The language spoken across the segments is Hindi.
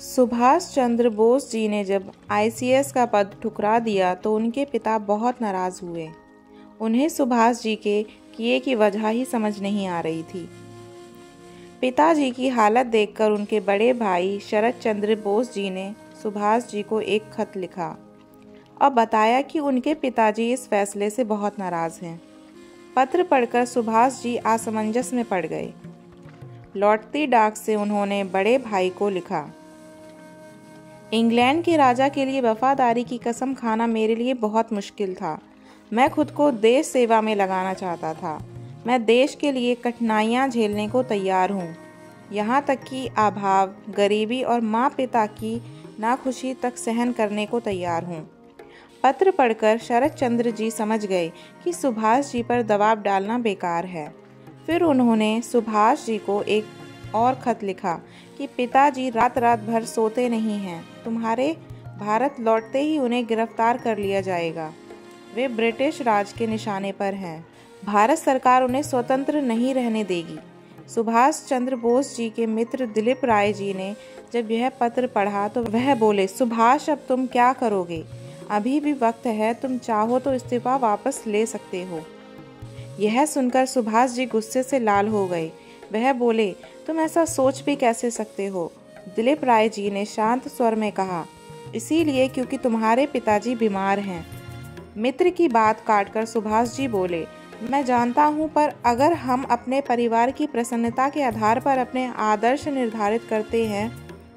सुभाष चंद्र बोस जी ने जब आईसीएस का पद ठुकरा दिया तो उनके पिता बहुत नाराज़ हुए। उन्हें सुभाष जी के किए की वजह ही समझ नहीं आ रही थी। पिताजी की हालत देखकर उनके बड़े भाई शरद चंद्र बोस जी ने सुभाष जी को एक खत लिखा और बताया कि उनके पिताजी इस फैसले से बहुत नाराज़ हैं। पत्र पढ़कर सुभाष जी असमंजस में पड़ गए। लौटती डाक से उन्होंने बड़े भाई को लिखा, इंग्लैंड के राजा के लिए वफादारी की कसम खाना मेरे लिए बहुत मुश्किल था। मैं खुद को देश सेवा में लगाना चाहता था। मैं देश के लिए कठिनाइयाँ झेलने को तैयार हूँ, यहाँ तक कि अभाव, गरीबी और माँ पिता की नाखुशी तक सहन करने को तैयार हूँ। पत्र पढ़कर शरद चंद्र जी समझ गए कि सुभाष जी पर दबाव डालना बेकार है। फिर उन्होंने सुभाष जी को एक और खत लिखा कि पिताजी रात रात भर सोते नहीं हैं। तुम्हारे भारत लौटते ही उन्हें गिरफ्तार कर लिया जाएगा। वे ब्रिटिश राज के निशाने पर हैं। भारत सरकार उन्हें स्वतंत्र नहीं रहने देगी। सुभाष चंद्र बोस जी के मित्र दिलीप राय जी ने जब यह पत्र पढ़ा तो वह बोले, सुभाष अब तुम क्या करोगे? अभी भी वक्त है, तुम चाहो तो इस्तीफा वापस ले सकते हो। यह सुनकर सुभाष जी गुस्से से लाल हो गए। वह बोले, तुम ऐसा सोच भी कैसे सकते हो? दिलीप राय जी ने शांत स्वर में कहा, इसीलिए क्योंकि तुम्हारे पिताजी बीमार हैं। मित्र की बात काटकर सुभाष जी बोले, मैं जानता हूँ, पर अगर हम अपने परिवार की प्रसन्नता के आधार पर अपने आदर्श निर्धारित करते हैं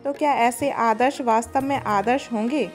तो क्या ऐसे आदर्श वास्तव में आदर्श होंगे?